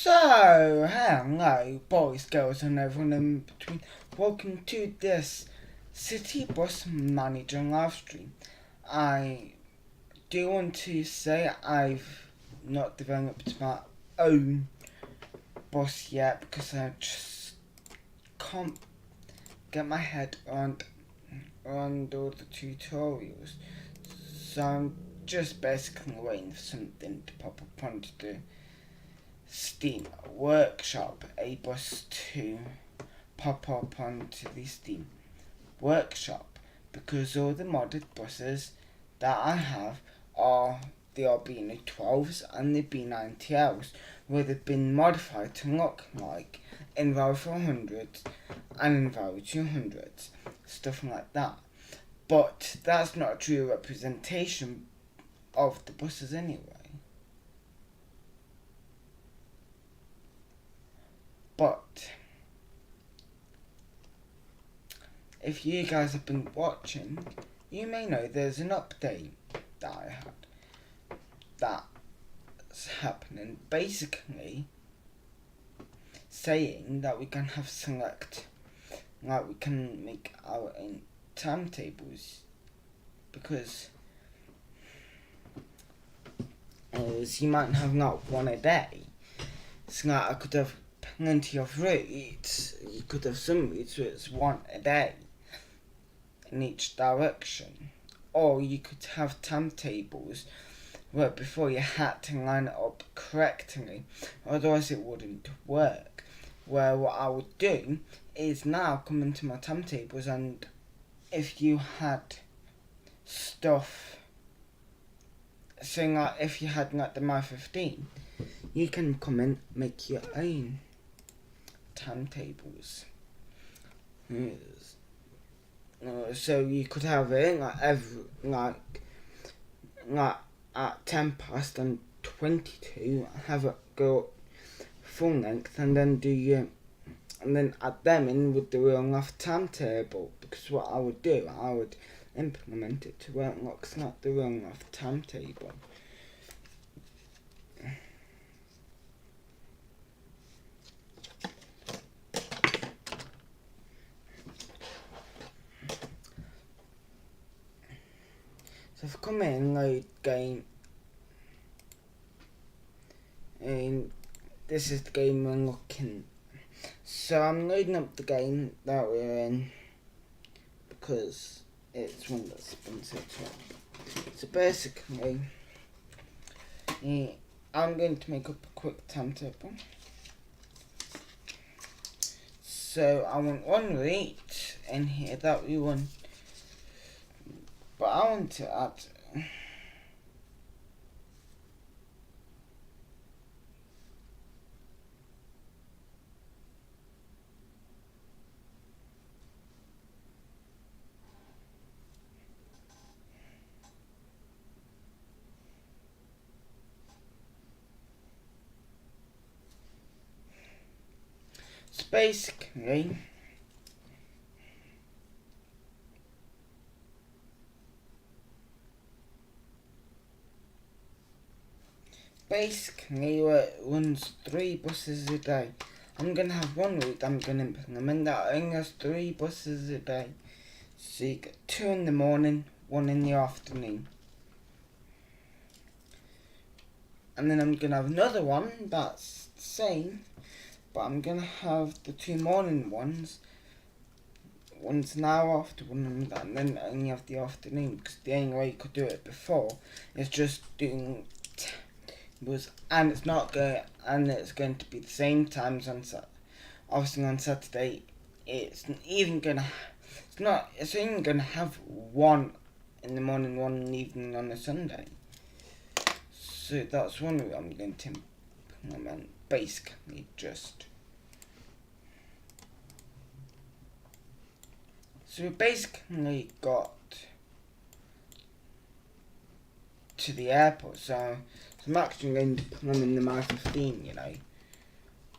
So, hello, boys, girls, and everyone in between. Welcome to this City Bus Manager live stream. I do want to say I've not developed my own bus yet because I just can't get my head around all the tutorials. So I'm just basically waiting for something to pop up onto the Steam Workshop, a bus to pop up onto the Steam Workshop, because all the modded buses that I have are the RB12s and the B90Ls, where they've been modified to look like Envo 400s and Envo 200s, stuff like that. But that's not a true representation of the buses anyway. But if you guys have been watching, you may know there's an update that I had that's happening, basically saying that we can have select, like we can make our own timetables, because as you might have not one a day. So like I could have plenty of routes. You could have some routes where it's one a day in each direction, or you could have timetables where before you had to line it up correctly, otherwise it wouldn't work. Where what I would do is now come into my timetables, and if you had stuff, so like if you had like the My 15, you can come in, make your own timetables. So you could have it like at 10 past and 22, have it go full length, and then add them in with the real life timetable. Because what I would do, I would implement it to where it looks like the real life timetable. So if I come in, load game, and this is the game we're looking. So I'm loading up the game that we're in because it's one that's been set up. So basically, I'm going to make up a quick timetable. So I want one route in here that we want, but I want to add so basically it runs 3 buses a day. I'm going to have one route I'm going to implement that only has 3 buses a day. So you get 2 in the morning, 1 in the afternoon. And then I'm going to have another one that's the same, but I'm going to have the 2 morning ones. One's an hour after one, and then only have the afternoon, because the only way you could do it before is just doing and it's going to be the same times on Saturday. Obviously on Saturday it's only gonna have 1 in the morning, 1 in the evening on a Sunday. So that's one way I'm going to implement, basically just. So we basically got to the airport, so I'm actually going to put them in the My 15,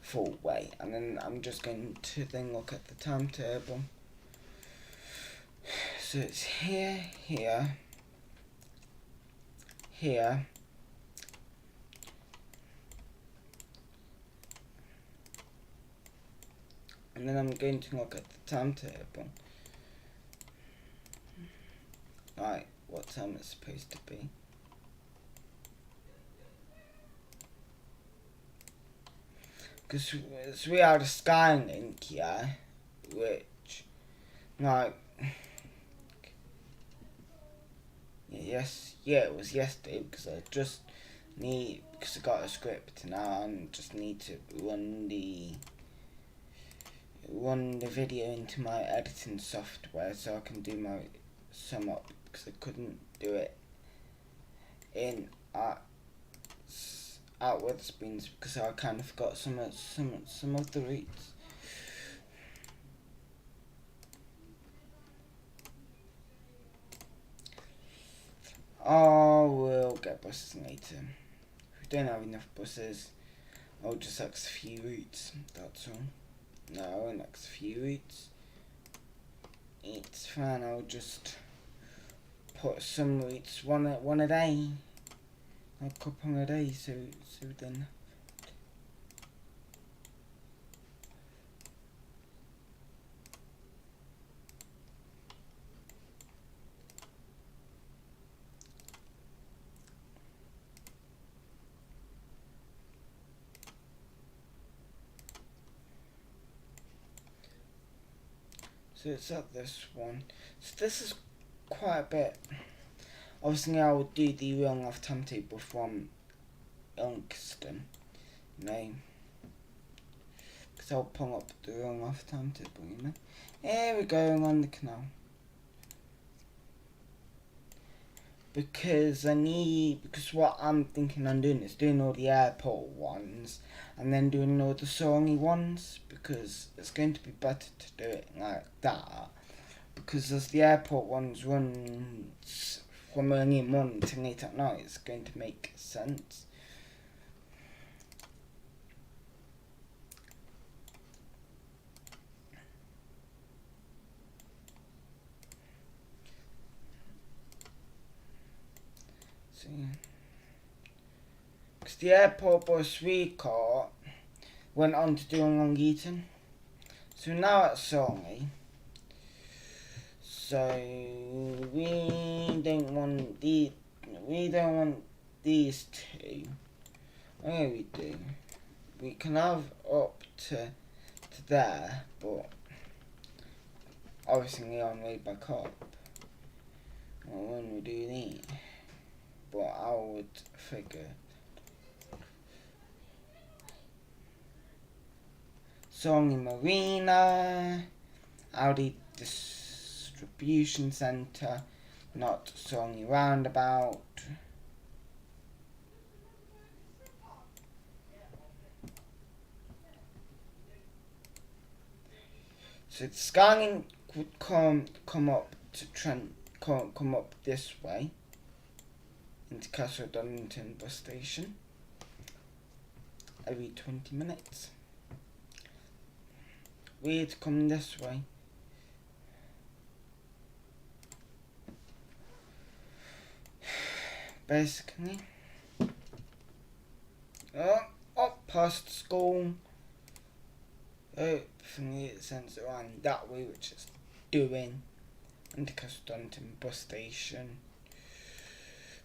full way, and then I'm just going to then look at the timetable. So it's here, here, and then I'm going to look at the timetable. Right, what time it's supposed to be. Because we had a Skylink, yeah, which, like, it was yesterday, because I got a script now and just need to run the video into my editing software so I can do my sum up, because I couldn't do it in outward spins because I kind of forgot some of the roots. Oh, we'll get buses later. If we don't have enough buses, I'll just ask a few routes, that's all. No, I won't ask a few routes. It's fine, I'll just put some routes, one a day. A couple a day, so then. So it's at this one. So this is quite a bit. Obviously I will do the real life timetable from Ilkeston, you know. Because I'll pull up the real life timetable, you know. Here we go on the canal. Because what I'm thinking I'm doing is doing all the airport ones and then doing all the Sony ones, because it's going to be better to do it like that, because as the airport ones run from early in the morning to late at night, it's going to make sense. Because the airport bus we caught went on to do Long Eaton, so now it's Sony. So we don't want these two. Oh, we do. We can have up to there, but obviously on way back up. Well, when we do these, but I would figure Sony Marina, Audi Distribution Centre, not Sony Roundabout. So the Skylink would come up to come up this way into Castle Donington bus station every 20 minutes. We'd come this way. Basically, up past school. Hopefully it sends around that way, which it's doing, into Castle Donington bus station,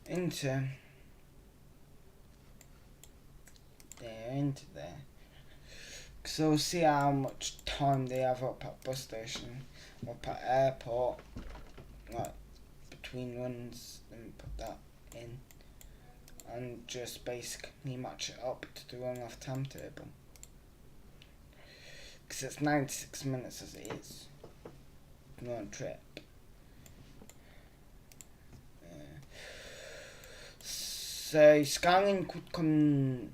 into there. So we'll see how much time they have up at bus station, up at airport, like between runs, and put that in, and just basically match it up to the run off timetable. Because it's 96 minutes as it is. One trip. So Skylink could come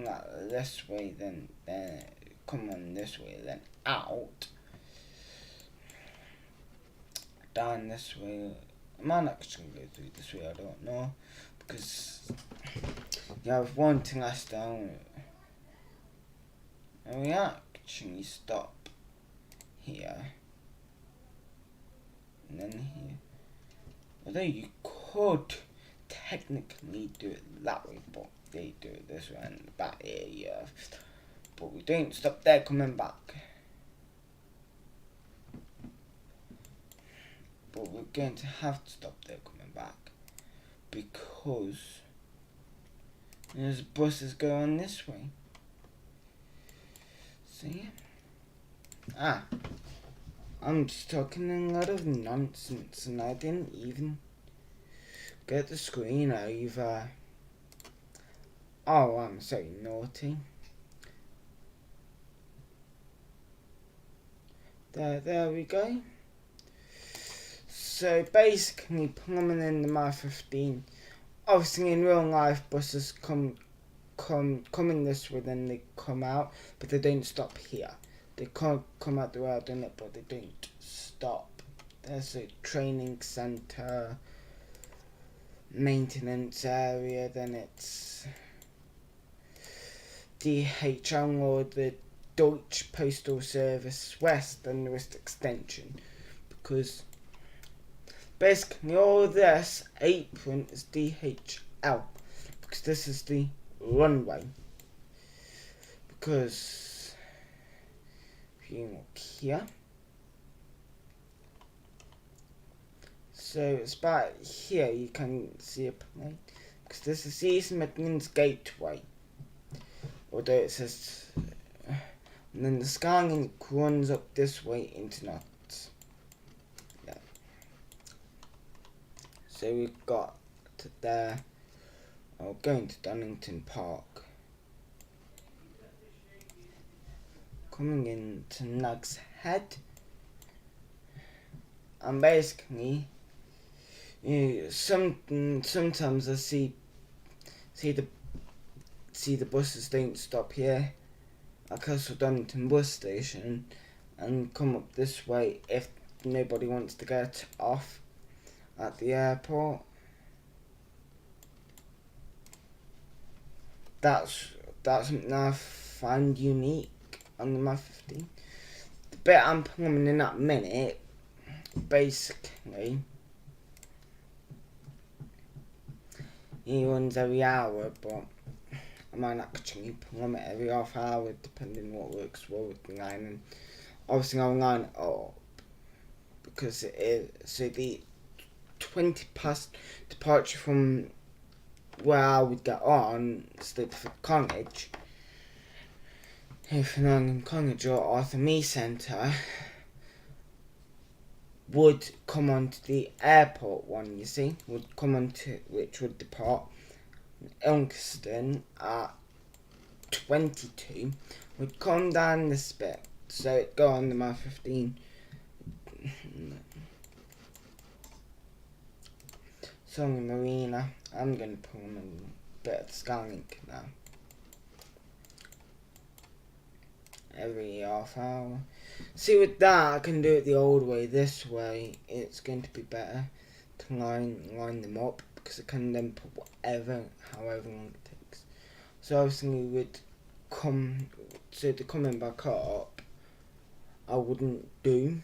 like this way, then come on this way, then out. Down this way. I might actually go through this way, I don't know. Because you have one thing less down. And we actually stop here. And then here. Although you could technically do it that way, but they do it this way and that area. But we don't stop there coming back. but we're going to have to stop there coming back because there's buses going this way. See? I'm just talking a lot of nonsense and I didn't even get the screen over. Oh, I'm so naughty. There we go. So basically, plumbing in the My-15. Obviously, in real life, buses come in this way, then they come out, but they don't stop here. They can't come out the way I've done it, but they don't stop. There's a training centre, maintenance area, then it's DHL or the Deutsche Postal Service West and the West Extension, because basically all this apron is DHL, because this is the runway. Because if you look here, so it's about here you can see a plane, because this is East Midlands Gateway, although it says, and then the Skylink runs up this way into Notts. Yeah. So we've got to there, going to Donington Park, coming into Nag's Head, and basically, sometimes I see the buses don't stop here at Castle Donington bus station and come up this way if nobody wants to get off at the airport. That's something I find unique on the My-15. The bit I'm plumbing in that minute, basically, he runs every hour, but I might actually plummet every half hour depending what works well with the line, and obviously I'll line it up because it is, so the 20 past departure from where I would get on, Stapleford College, if Nottingham College or Arthur Mee Centre, would come onto the airport one, you see, would come onto, which would depart Ilkeston at 22, would come down this bit, so it'd go on the My-15. Sorry Marina, I'm going to pull in a bit of the Skylink now. Every half hour. See, with that I can do it the old way. This way it's going to be better to line them up, because I can then put however long it takes. So obviously we would so the coming back up I wouldn't do.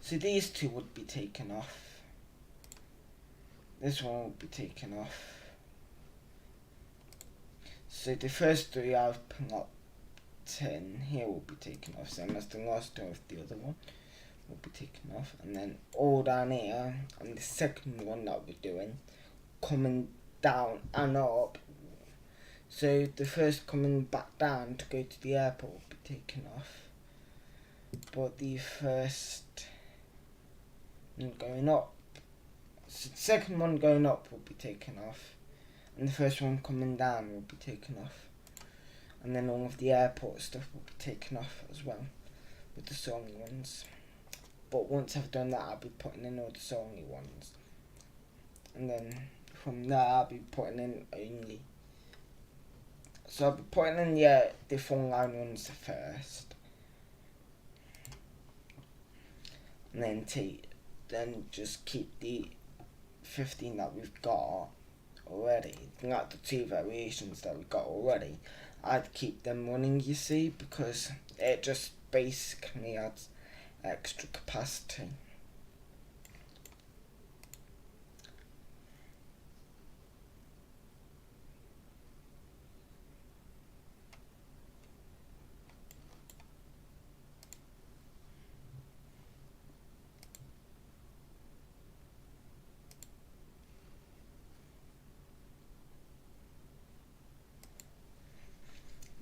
So these two would be taken off. This one would be taken off. So the first three I've put 10 here will be taken off, same as the last two of the other one will be taken off, and then all down here on the second one that we're doing, coming down and up. So the first coming back down to go to the airport will be taken off, but the first going up, so the second one going up will be taken off, and the first one coming down will be taken off, and then all of the airport stuff will be taken off as well with the Sony ones. But once I've done that, I'll be putting in all the Sony ones, and then from there I'll be putting in only, so I'll be putting in the phone line ones first, and then just keep the 15 that we've got already, like the two variations that we've got already. I'd keep them running, you see, because it just basically adds extra capacity.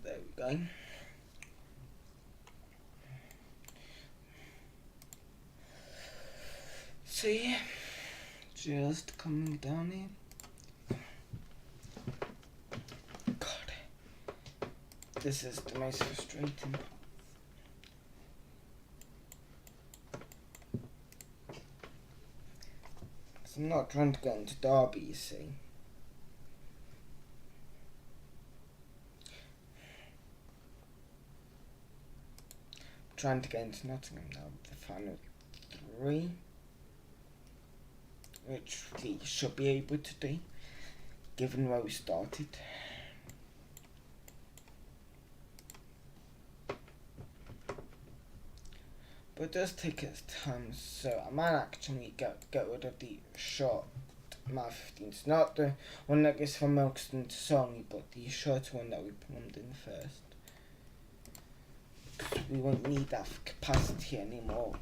There we go. So yeah, just coming down here. God, this is the most frustrating part. I'm not trying to get into Derby, you see. I'm trying to get into Nottingham now with the final 3, which we should be able to do, given where we started. But it does take its time, so I might actually get rid of the short Mile 15. It's not the one that goes from Milkston to Sonny, but the shorter one that we plumbed in first. Because we won't need that capacity anymore.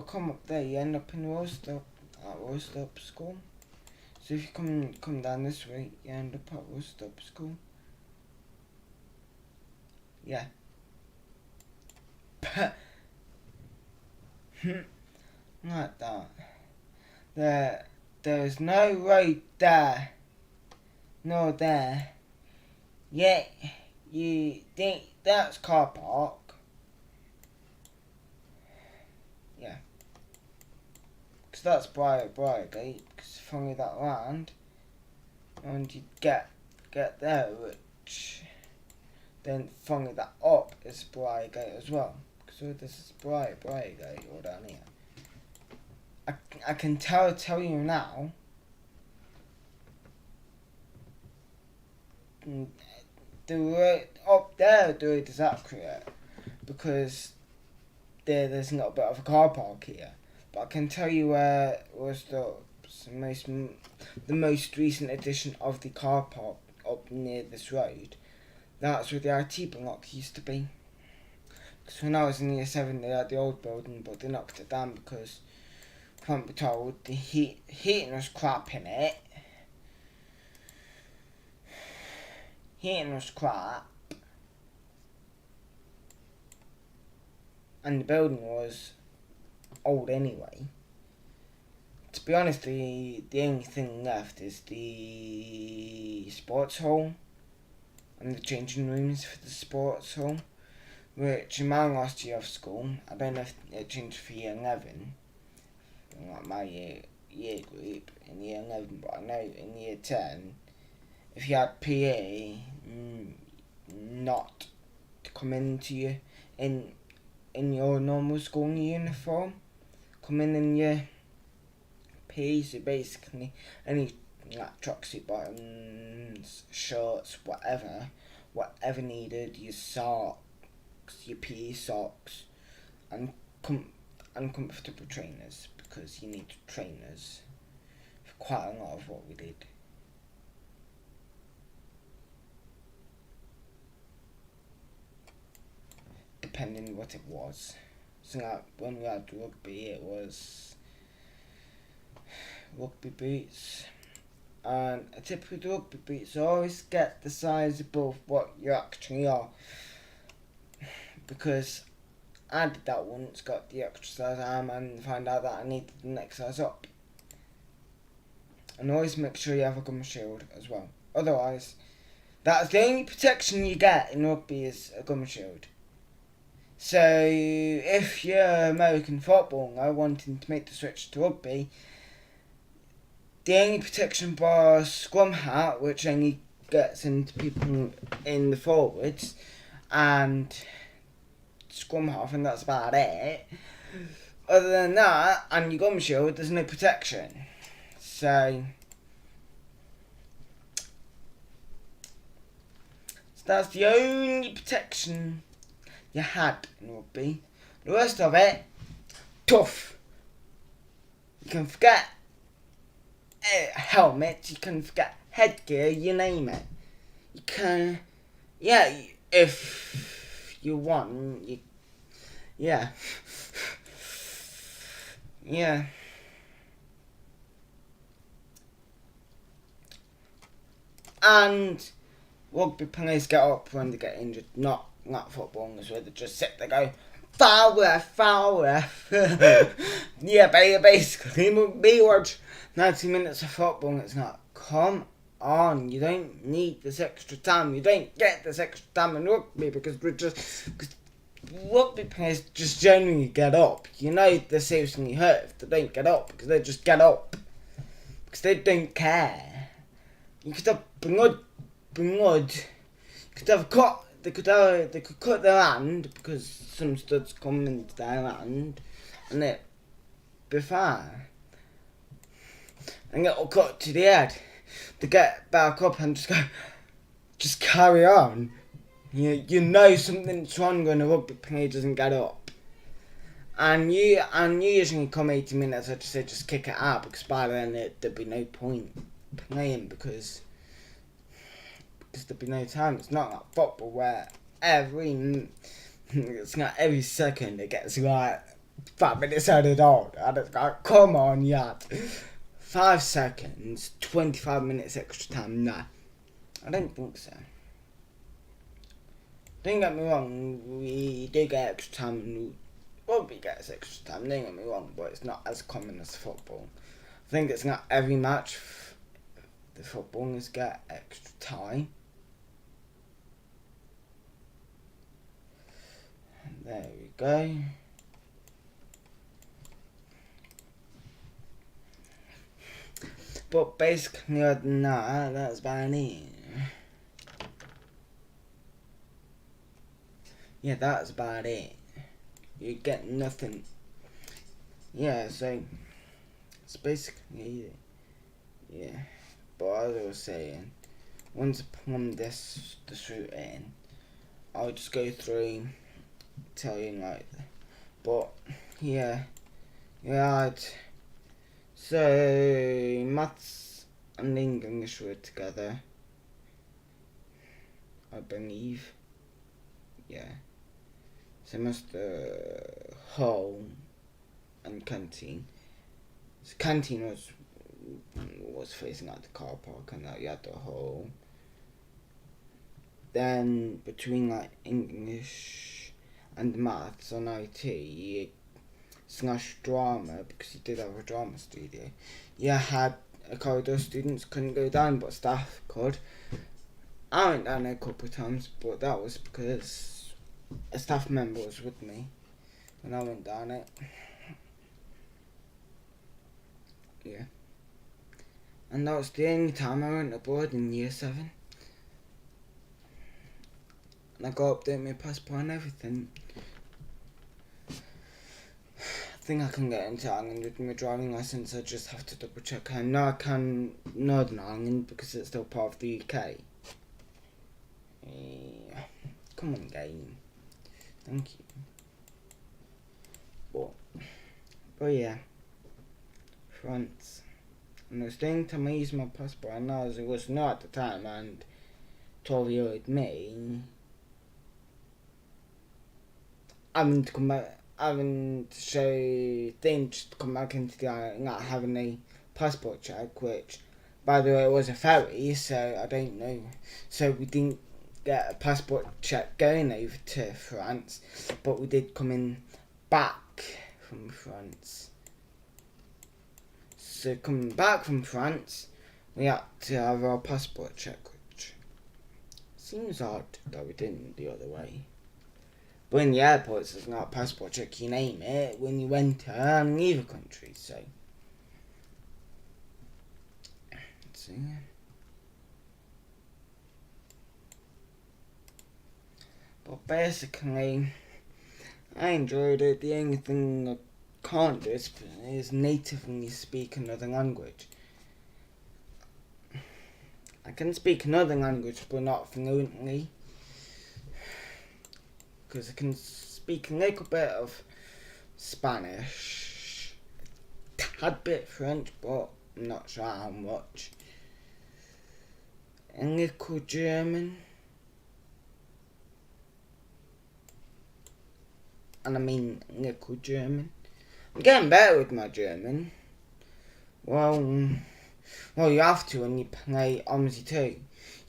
Come up there, you end up in Rostock School. So if you come down this way, you end up at Rostock School. Yeah. Like that. There's no road there. No there. Yet you think that's car park. Yeah. Because that's Briargate. Because follow that round, and you get there, which then follow that up is Briargate as well. So this is Briargate all down here. I can tell you now. The road up there, the road is accurate because there's not a bit of a car park here. But I can tell you where was the most recent edition of the car park up near this road. That's where the IT block used to be. Because when I was in year 7, they had the old building, but they knocked it down because, can't be told, the heating was crap in it. Heating was crap. And the building was old anyway. To be honest, the only thing left is the sports hall and the changing rooms for the sports hall, which in my last year of school, I don't know if it changed for year 11, like my year group in year 11, but I know in year 10, if you had PE, not to come into you in your normal school uniform, come in your PE, so basically any like tracksuit bottoms, shorts, whatever needed, your socks, your PE socks, and comfortable trainers, because you need trainers for quite a lot of what we did. Depending what it was. So like when we had rugby, it was rugby boots, and a typical rugby boots always get the size above what you actually are, because I did that once, got the extra size arm and found out that I needed the next size up. And always make sure you have a gum shield as well. Otherwise, that's the only protection you get in rugby is a gum shield. So if you're American footballer wanting to make the switch to rugby, the only protection bar is scrum hat, which only gets into people in the forwards, and scrum half, and that's about it. Other than that, and your gum shield, there's no protection. So that's the only protection you had in rugby. The rest of it, tough. You can forget helmet, you can forget headgear, you name it. You can, yeah, if you want, yeah. Yeah. And rugby players get up when they get injured, not footballers where they just sit there go, foul ref. Yeah, basically, we watch 90 minutes of football and it's not, come on, you don't need this extra time. You don't get this extra time in rugby because rugby players just generally get up. You know they're seriously hurt if they don't get up because they just get up. Because they don't care. You could have blood. You could have they could cut their hand because some studs come into their hand and it'd be fine. And it'll cut to the head. They get back up and just carry on. You know something's wrong when a rugby player doesn't get up. And you usually come 80 minutes, I'd say just kick it out because by then there'd be no point playing because there'd be no time. It's not like football where every second it gets like 5 minutes added on. And it's like, come on, yeah. 5 seconds, 25 minutes extra time. Nah, I don't think so. Don't get me wrong, we do get extra time and rugby gets extra time, don't get me wrong, but it's not as common as football. I think it's not every match the footballers get extra time. And there we go. But basically other than that, that's about it. Yeah, that's about it. You get nothing. Yeah, so it's basically it. Yeah. But as I was saying, once I plumb this route in, I'll just go through tell you like that. But yeah. So maths and English were together, I believe. Yeah. Semester hall and canteen. So canteen was facing out the car park and you had the hall. Then between like English and maths on IT / drama, because you did have a drama studio, you had a corridor students couldn't go down but staff could. I went down there a couple of times, but that was because a staff member was with me when I went down it. Yeah. And that was the only time I went abroad in year 7. And I got to update my passport and everything. I think I can get into Ireland with my driving licence. I just have to double check. I know I can Northern Ireland because it's still part of the UK. Yeah. Come on, game. Thank you. But yeah. France. And I was thinking to use my passport, and I was not at the time, and 12-year-old me having to come back, having to show things to come back into the island, not having a passport check, which, by the way, was a ferry, so I don't know. So we didn't get a passport check going over to France, but we did come in back from France. So coming back from France, we had to have our passport check, which seems odd that we didn't the other way. But in the airports, there's not a passport check, you name it, when you enter either country, so. Let's see. But basically, I enjoyed it. The only thing I can't do is natively speak another language. I can speak another language, but not fluently. Because I can speak a little bit of Spanish, a tad bit French, but I'm not sure how much. A little German. And I mean little German. I'm getting better with my German. Well, you have to when you play OMSI 2.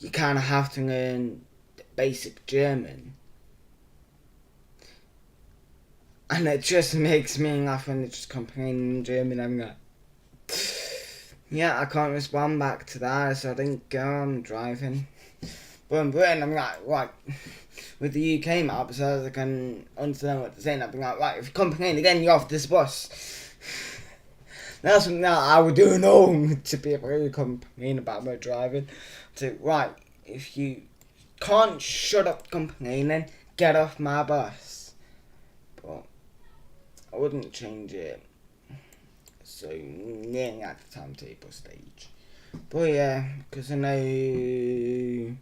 You kind of have to learn the basic German. And it just makes me laugh when they just complain in German. I'm like, yeah, I can't respond back to that, so I didn't go, I'm driving. But in Britain, I'm like, with the UK map, so I can understand what they're saying. I'd be like, right, if you complain again, you're off this bus. That's something that I would do know to be able to complain about my driving. So, right, if you can't shut up complaining, get off my bus. But I wouldn't change it. So, nearly at the timetable stage. But yeah, because I know...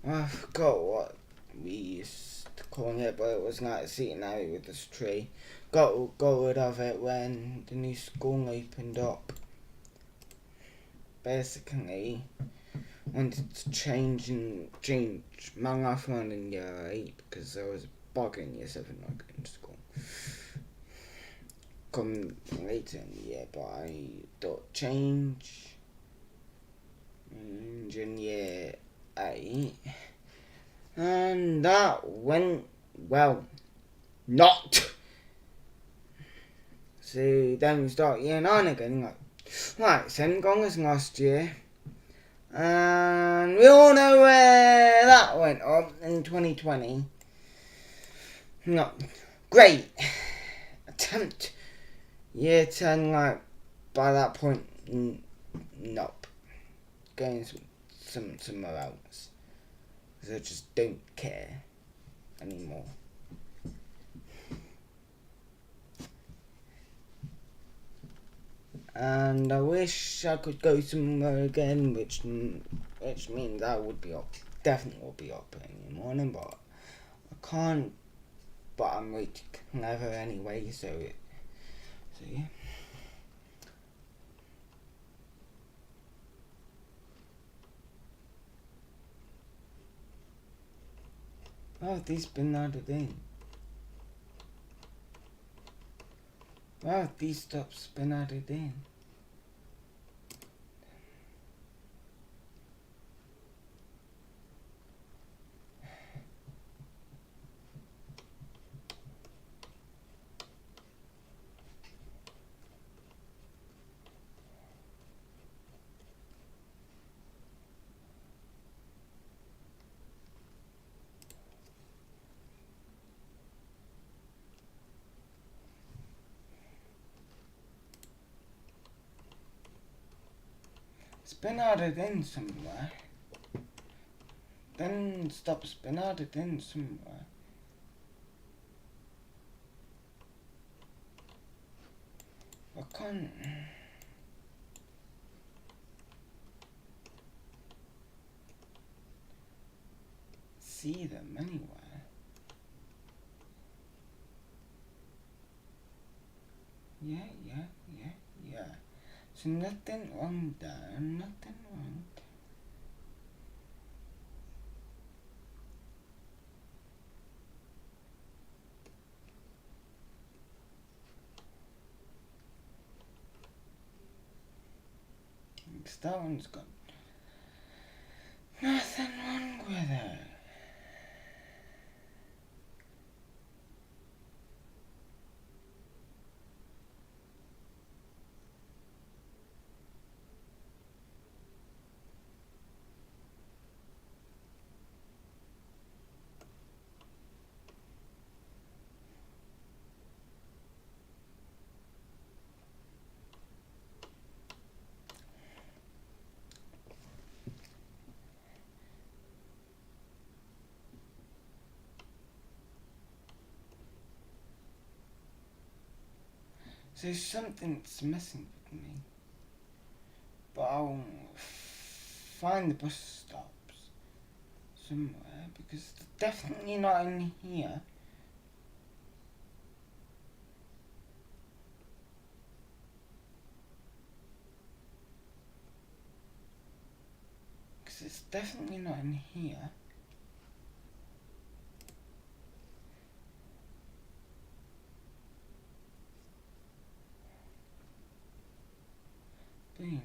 I forgot what we used to call it, but it was like sitting out with this tree. Got rid of it when the new school opened up. Basically, wanted to change my life around in year 8 because I was bugging year 7 not going to school. Come later in the year, but I thought change in year 8, and that went well. Not. So then we start year 9 again, like, right, St. Gongers last year, and we all know where that went up in 2020. Not great attempt. Year 10, like, by that point, nope. Going somewhere else. Because I just don't care anymore. And I wish I could go somewhere again, which means I would be up, definitely will be up in the morning, but I can't. But I'm really clever anyway, so yeah. Why have these been added in? Why have these stops been added in? It's been added in somewhere. Then stop's been added in somewhere. I can't see them anywhere. Yeah. So nothing wrong there, nothing wrong. That one's got nothing wrong with it. So something's missing with me. But I'll find the bus stops somewhere because they're definitely not in here. Because it's definitely not in here. Boom.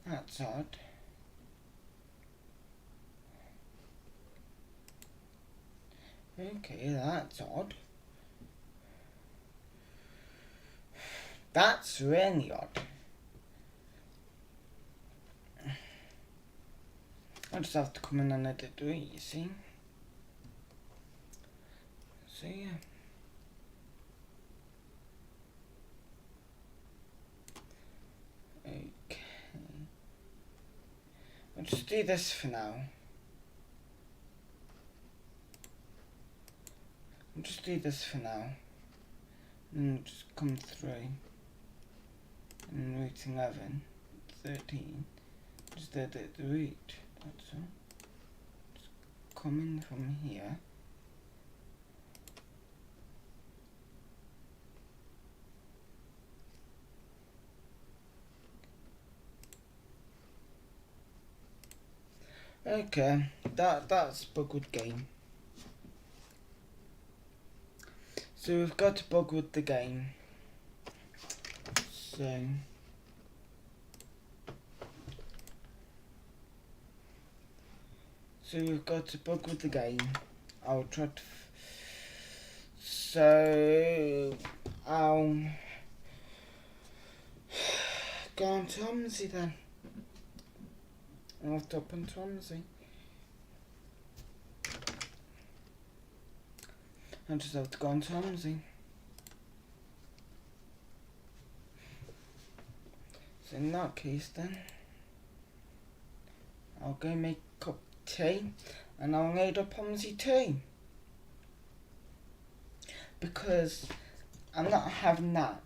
That's odd. Okay, that's odd. That's really odd. I just have to come in and edit it, you see. So yeah. Okay. I'll just do this for now. I'll just do this for now. And we'll just come through. And route 11, 13. Just edit the route. That's all. Just come in from here. Okay, that's bug with game. So we've got a bug with the game. So we've got a bug with the game. I'll try to. So I'll go on to Tomsy then. I'll have to open Tomsy. I just have to go on Tomsy. So in that case then, I'll go make a cup of tea and I'll load up Tomsy too. Because I'm not having that.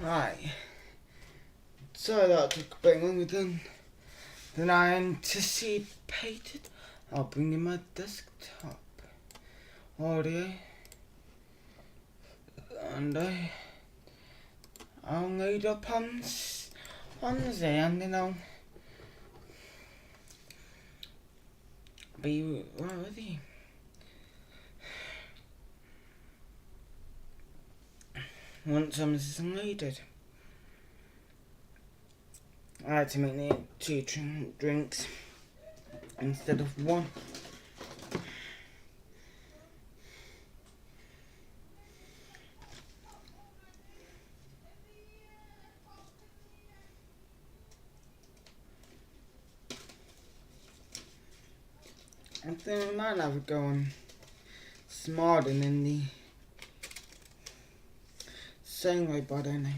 Right. So that took a bit longer than I anticipated. I'll bring in my desktop audio and I'll load up on there and then I'll be right with you. Once this is loaded, I had to make the 2 drinks instead of 1. I think we might have a go on smarting in the same way, but I don't know.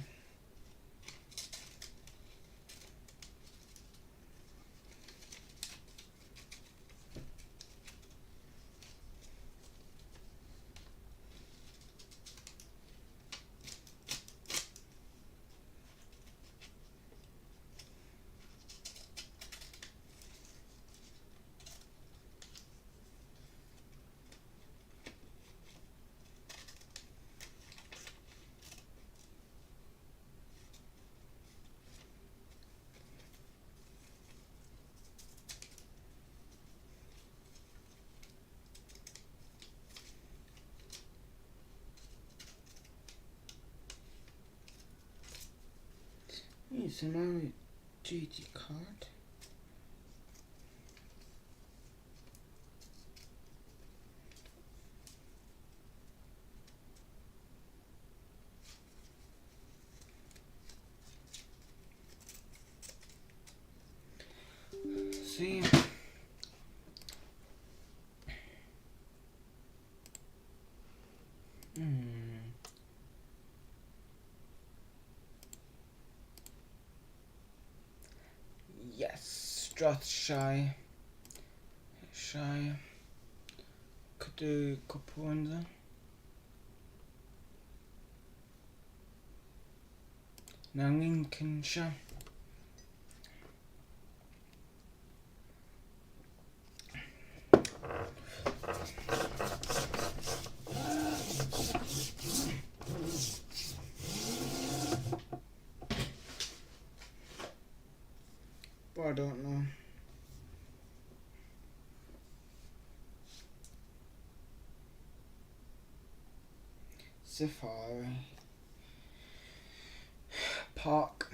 It's my duty card. See. Yes, Strathshire. Could do a couple ones then. Now Lincolnshire. But I don't know. Safari Park.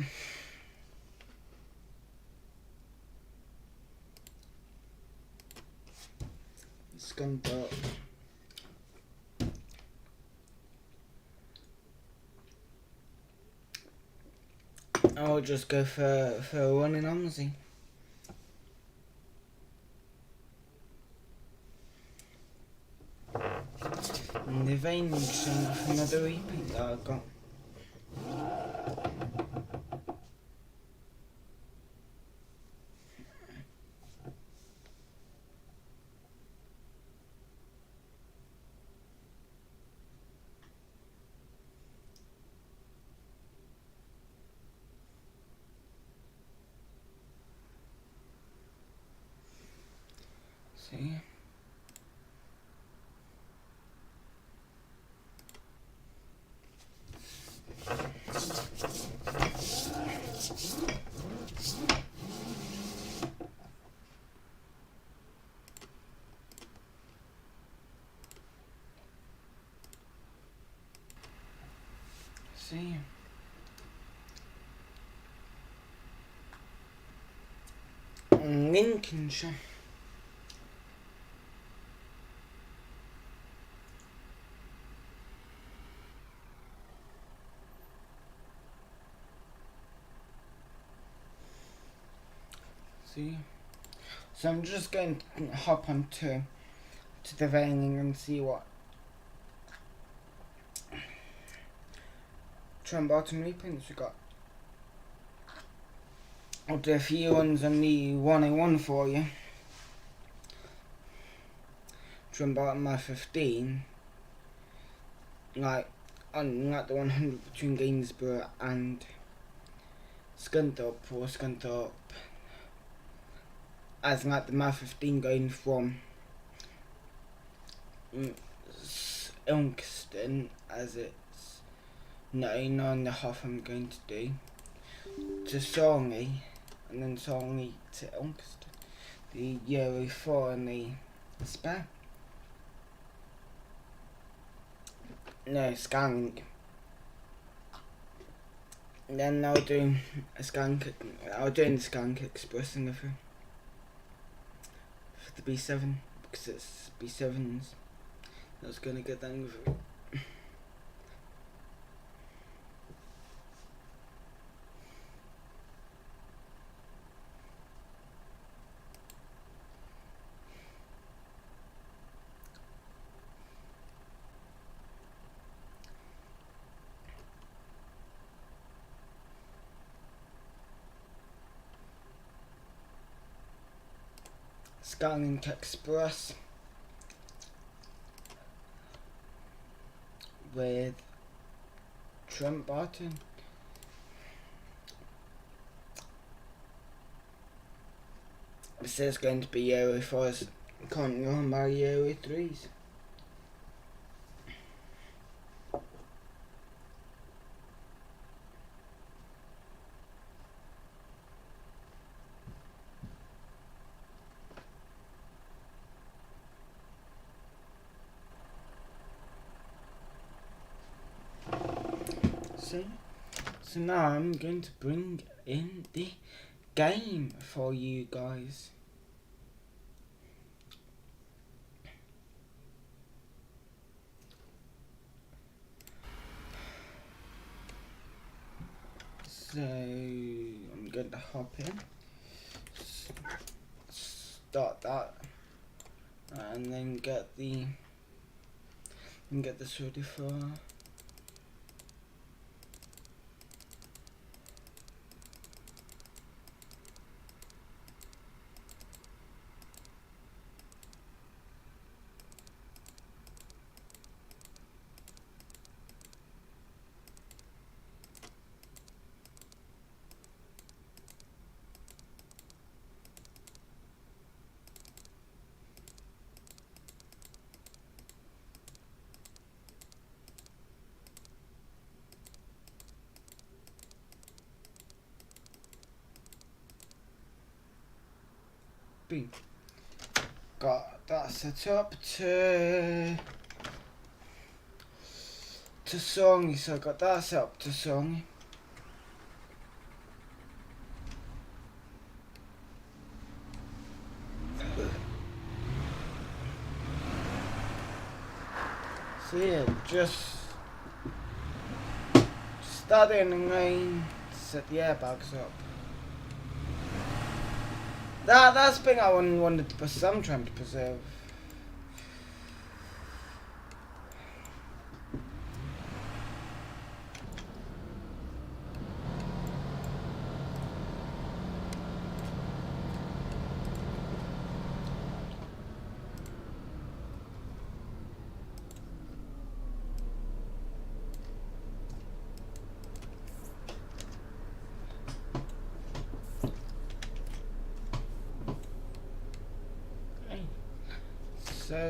Scunthorpe. I'll just go for a run in Omsey. And the vein exchange for another repeat that I got. See? See? Lincolnshire. See? So I'm just going to hop onto the veining and see what Trumbarton reprints we got. I'll do a few ones on the 101 for you. Trumbarton my 15. Like at the 100 between Gainsborough and Scunthorpe, or Scunthorpe, as at the mile 15 going from Ilkeston, as it's 99.5 I'm going to do, to Songy, and then Songy to Ilkeston, the Euro 4 and the spare. No, Scanlink. And then I'll do a Scanlink. I'll do the Scanlink Express and everything for the B7, because it's B7s. I was gonna get that with it. Scanlink Express with Trent Barton. This is going to be Euro 4s, currently on by Euro 3s. So now I'm going to bring in the game for you guys. So I'm going to hop in, start that, and then get this ready for B. Got that set up to Songy, so I got that set up to Songy. So yeah, just starting in the lane, set the airbags up. That's the thing I wanted to preserve. I'm trying to preserve.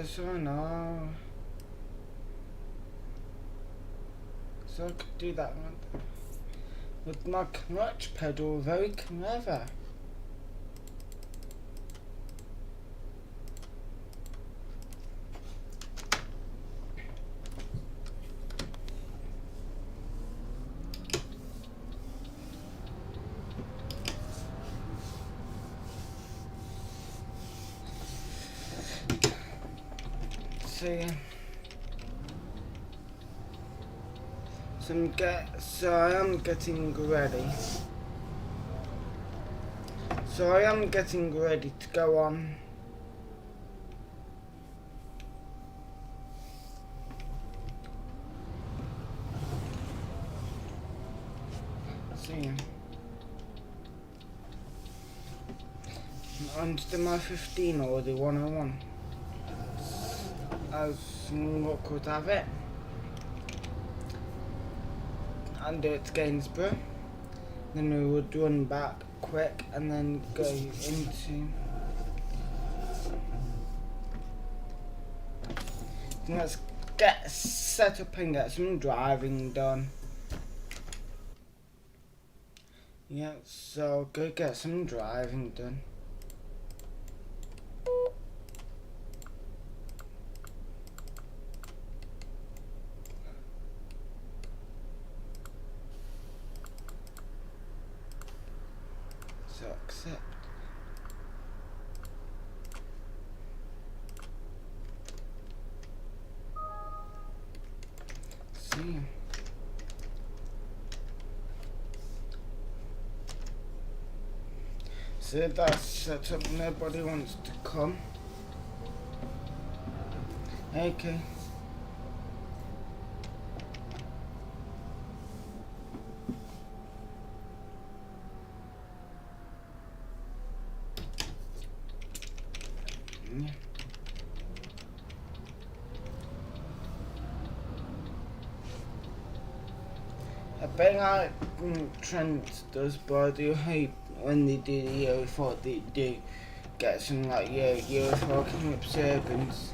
So now, so I could do that one with my clutch pedal, very clever. So I am getting ready. So I am getting ready to go on. See. Onto the my 15 or the 101. As luck would have it. and do it to Gainsborough. Then we would run back quick and then go into... Let's get set up and get some driving done. Yeah, so go get some driving done. So accept. See. So that's set up, nobody wants to come. Okay. Yeah. I bet like Trent does, but I do hope when they do the Euro 4 they do get some like Euro 4 King observance.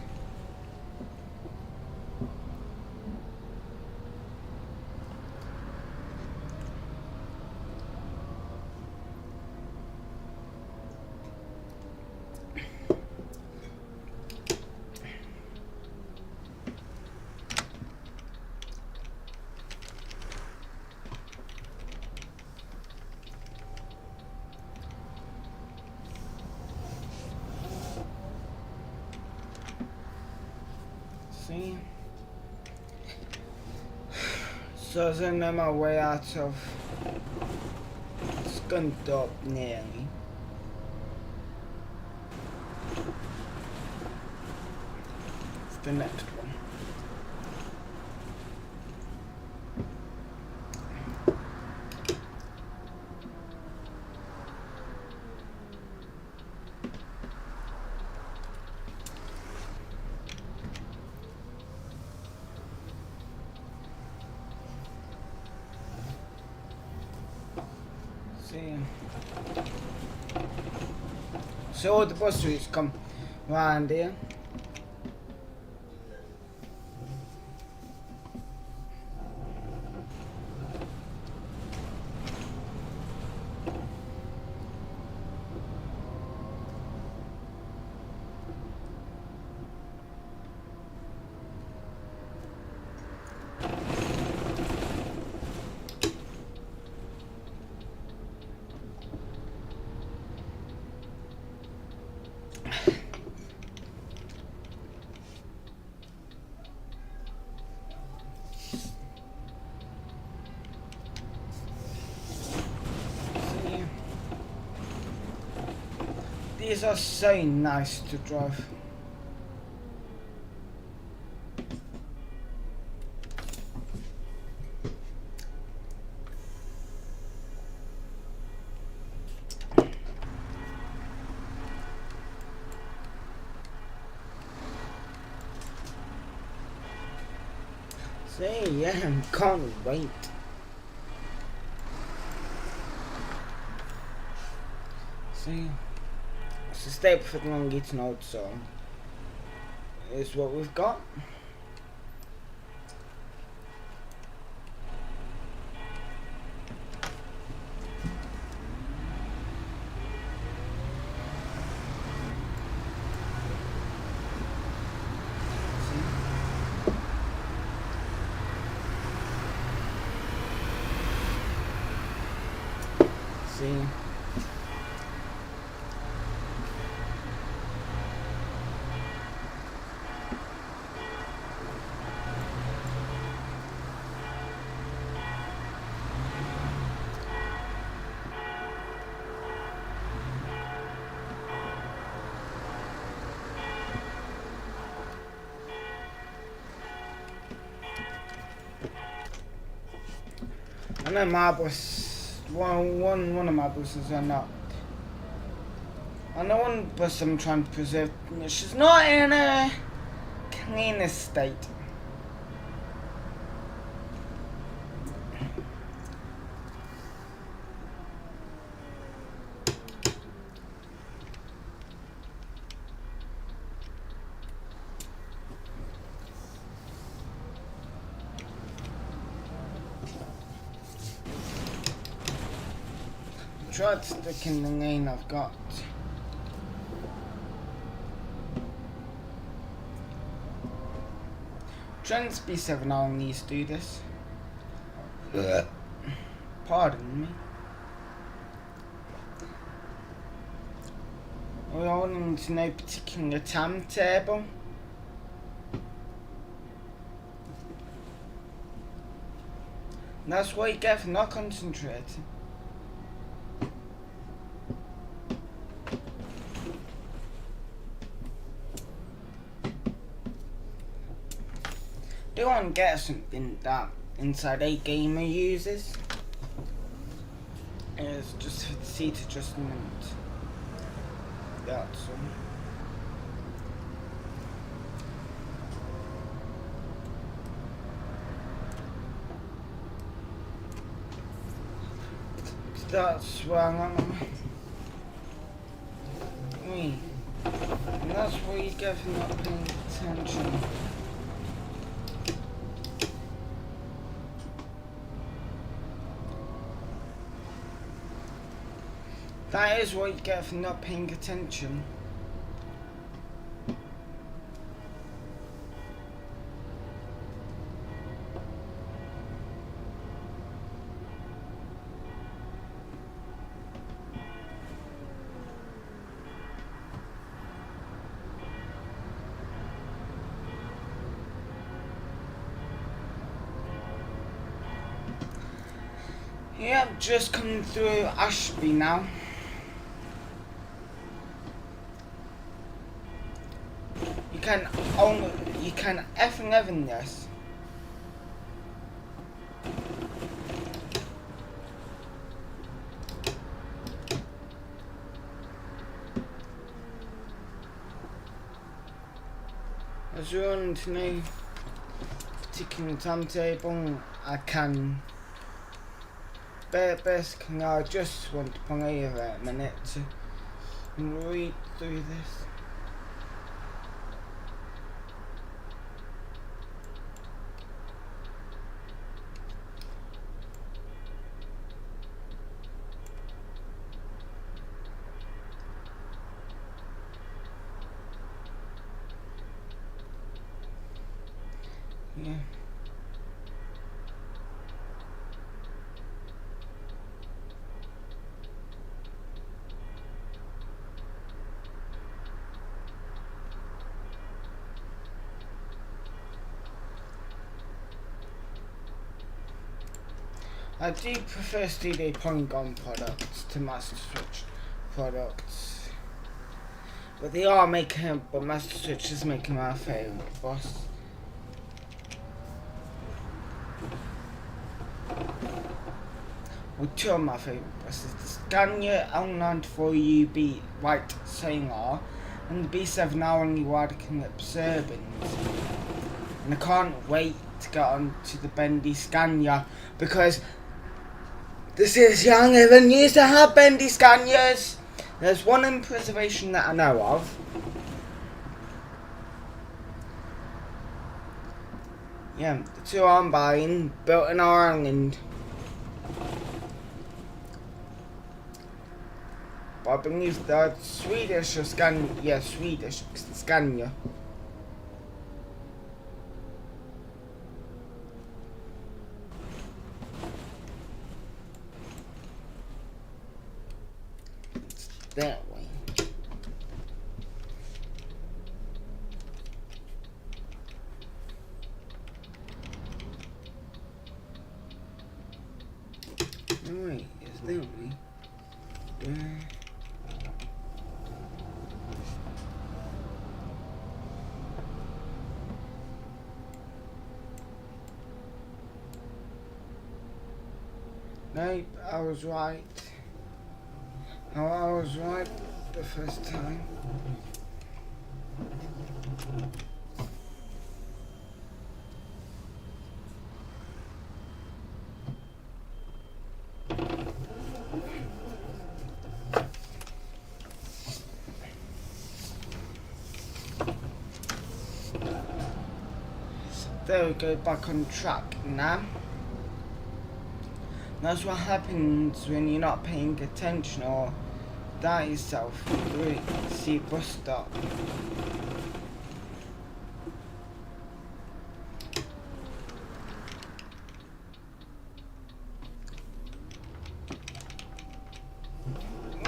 See? So as I know my way out of Scunthorpe nearly. It's the next one. See. So all the bus routes come round here. These are so nice to drive. See, yeah, I can't wait. See. So staple for the Long Eaton Old Song is what we've got. See. I know my bus, one of my buses are not. I know one bus I'm trying to preserve, she's not in a clean state. tried sticking the lane I've got. Trends B7 I need to do this. Pardon me. We all need to know particular timetable. And that's what you get for not concentrating. Do you want to get something that Inside A Gamer uses? It's just for the seat adjustment. That's all. That's where I'm. Wait. And that's what you get for not paying attention. That is what you get for not paying attention. Yeah, I'm just coming through Ashby now. You can effing this. As you want to know particular timetable, I can. Basically, I just want to play a minute to read through this. Yeah. I do prefer Studio Polygon products to Master Switch products, but they are making. But Master Switch is making my favourite boss. Well, two of my favourite bosses: the Scania L94UB White Sailor and the B7R only Radical Observant. And I can't wait to get on to the bendy Scania because this is young. Everyone used to have bendy Scanias. There's one in preservation that I know of. Yeah, the two I'm buying, built in our island. But I believe the Swedish or Scania, yeah, Swedish, Scania. That way. Alright, it's that way. Nope, I was right. Oh, I was right the first time. There we go, back on track now. That's what happens when you're not paying attention or that yourself. You see bus stop.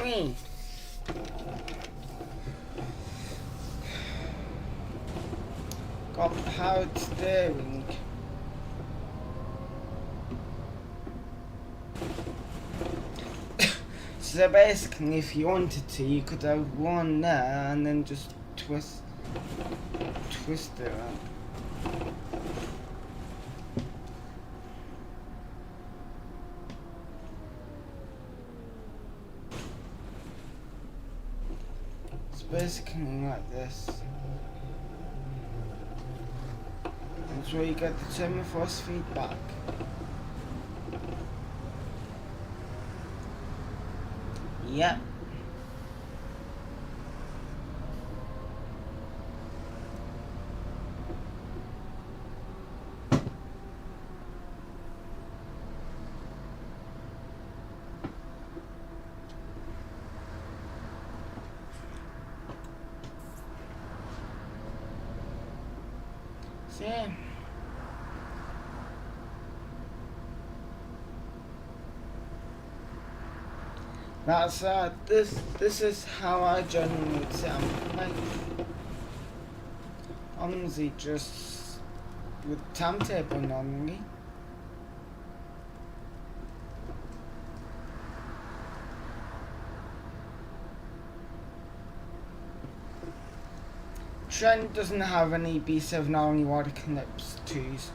Me. Got powered steering. So basically, if you wanted to, you could have one there and then just twist it around. It's basically like this. That's where you get the turbo force feedback. Yep. See? That's this is how I generally sound. Like honestly, just with timetable normally. Trent doesn't have any B7 only water Calypso 2s.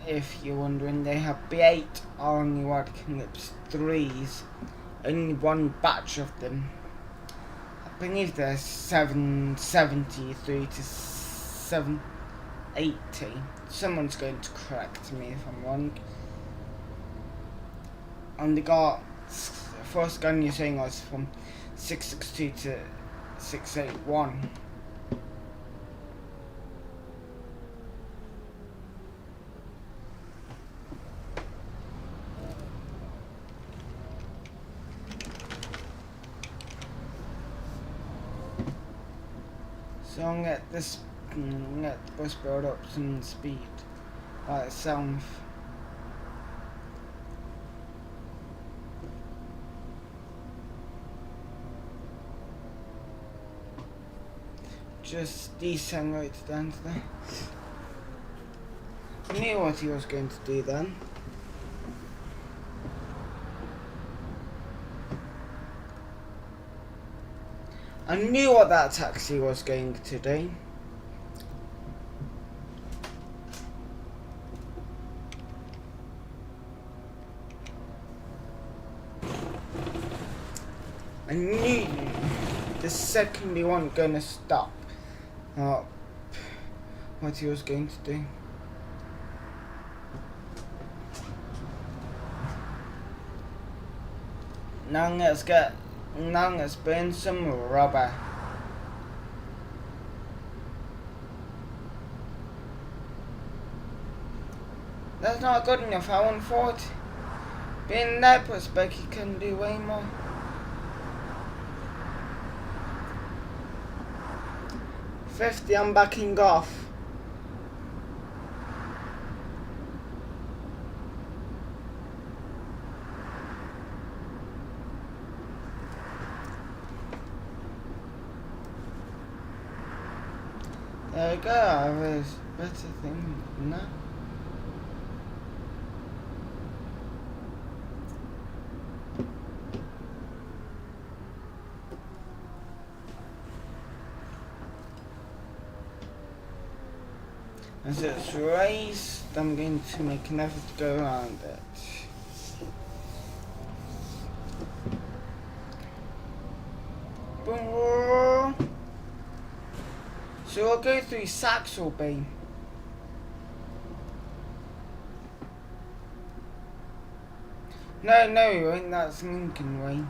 If you're wondering, they have B8 only water Calypso 3s. Only one batch of them. I believe they're 773 to 780. Someone's going to correct me if I'm wrong. And they got first gun you're saying was from 662 to 681. So I'll get the bus build up some speed by itself. Just decelerate down to there. I knew what he was going to do then. I knew what that taxi was going to do. I knew the second he wasn't going to stop what he was going to do. Now let's burn some rubber. That's not good enough. I want 40. Being that perspective, you can do way more. $50, I'm backing off. There we go, I have a better thing than that. As it's raised, I'm going to make an effort to go around it. So we'll go through Saxel Bay. No, we won't. That's Lincoln Way.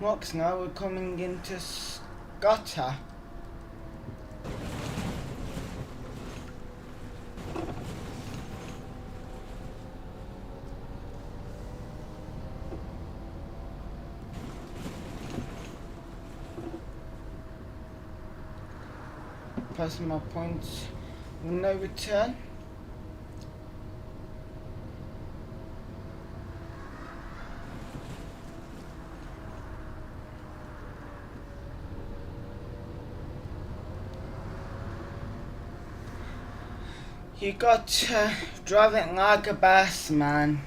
Looks now we're coming into Scotta. passing my points with no return. You got to drive it like a boss, man.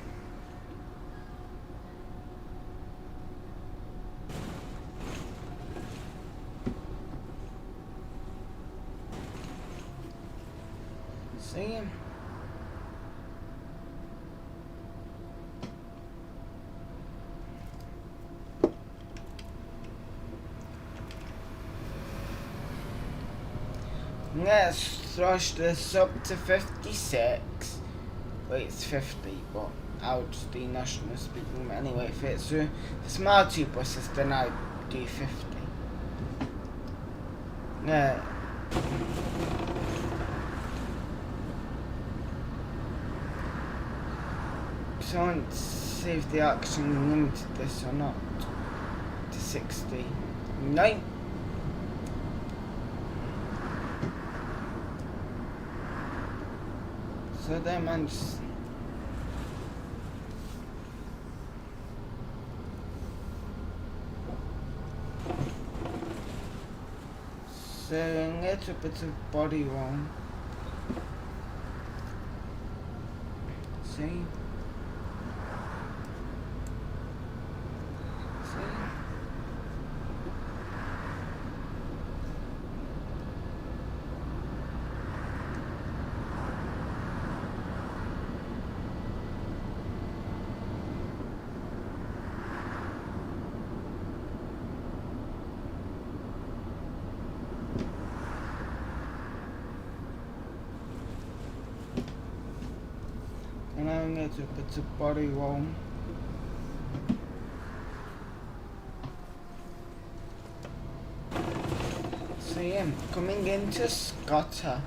See him? Let's thrush this up to 56. Wait, it's 50, but I'll just do national speed limit anyway. If it's smart two buses, then I'd do 50. Yeah. So I want to see if they actually limited this or not to 60. No. So they managed. So a little bit of body roll. See? And I'm going to put the body roll. So yeah, coming into Scotter.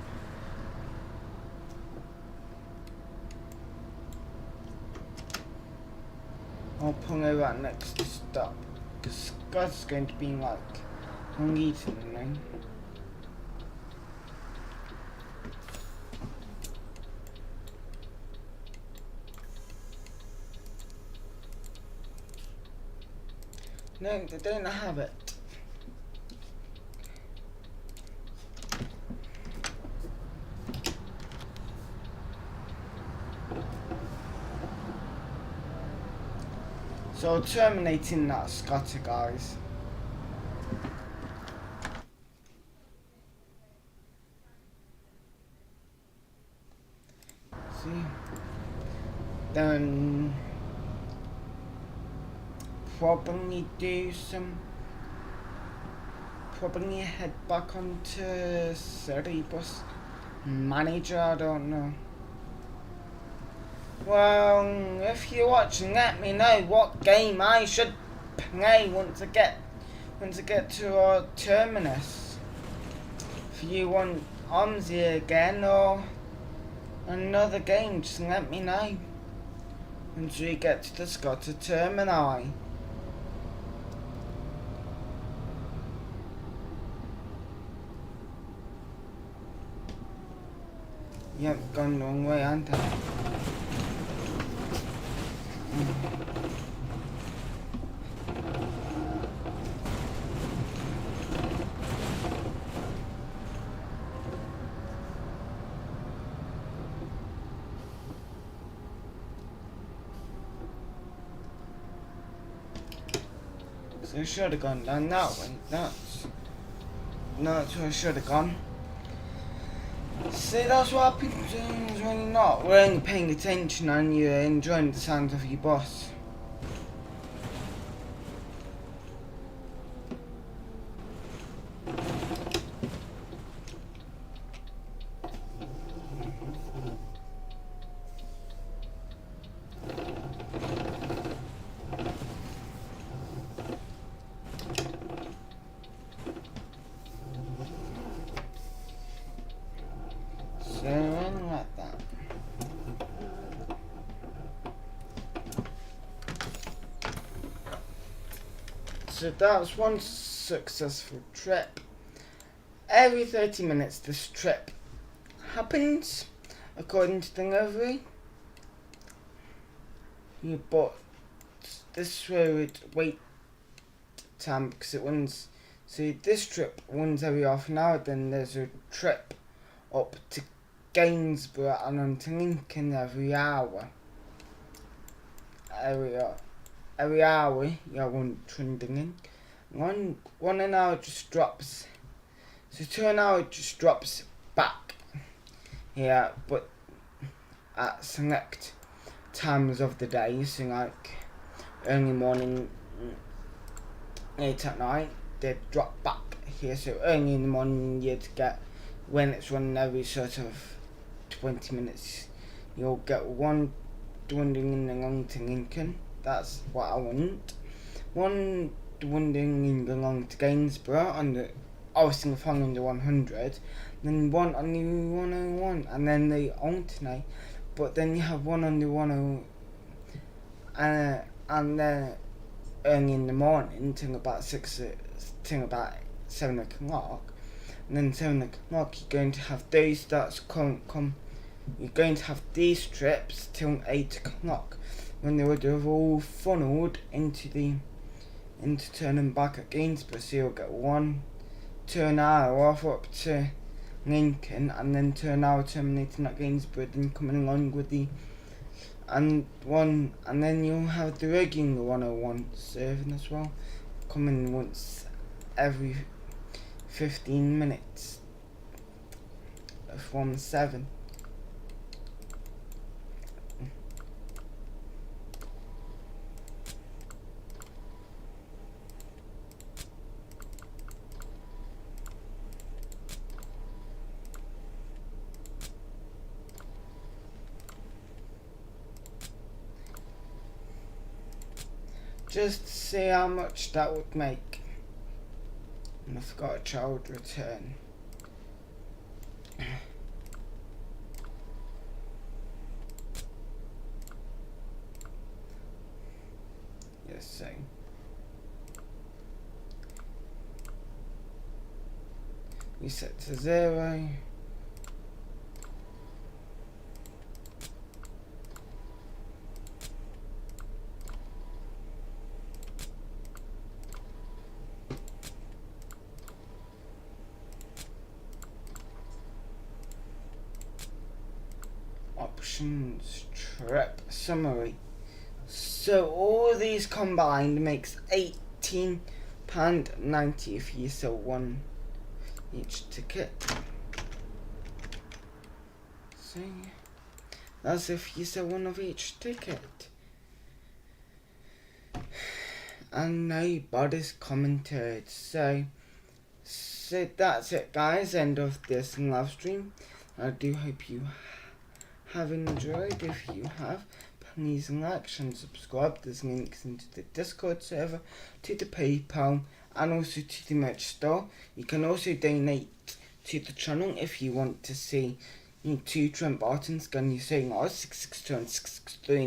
I'll pull over at next stop, because Scotter's going to be like Long Eaton, you know. No, they don't have it. So terminating that Scotter, guys. See? Then probably head back onto City Bus Manager, I don't know. Well, if you're watching, let me know what game I should play once I get to our terminus. If you want OMSI again or another game, just let me know. Once we get to the Scotter Terminal. Yep, gone the wrong way, haven't I? So I should have gone down that way. That's where I should have gone. See, that's what happens when you're not really paying attention and you're enjoying the sound of your boss. So, like that. So that was one successful trip. every 30 minutes this trip happens, according to delivery. But this road wait time because it runs. So this trip runs every half an hour. Then there's a trip up to Gainsborough and on to Lincoln every hour. Every hour you're one trending in. One an hour just drops. So 2 an hour just drops back. Yeah, but at select times of the day, so like early morning, late at night, they drop back here. So early in the morning you'd get, when it's running every sort of 20 minutes, you'll get one dwindling along to Lincoln. That's what I want. One dwindling along to Gainsborough on the, obviously following the 100, then one on the 101, and then they alternate. But then you have one on the 10, and then early in the morning till about 7 o'clock, and then 7 o'clock you're going to have those that's you're going to have these trips till 8 o'clock, when they would have all funneled into turning back at Gainsborough. So you'll get 2 an hour off up to Lincoln, and then 2 an hour terminating at Gainsborough, then coming along with and then you'll have the regular 101 serving as well, coming once every 15 minutes from 7. Just to see how much that would make. And I forgot a child return. Yes, so we set to 0. Options, trip summary. So all these combined makes £18.90 if you sell one each ticket. So that's if you sell one of each ticket. And nobody's commented. So that's it, guys. End of this live stream. I do hope you have enjoyed. If you have, please like and subscribe. There's links into the Discord server, to the PayPal, and also to the merch store. You can also donate to the channel if you want to see 2 Trent Bartons gun you saying 662 and 663.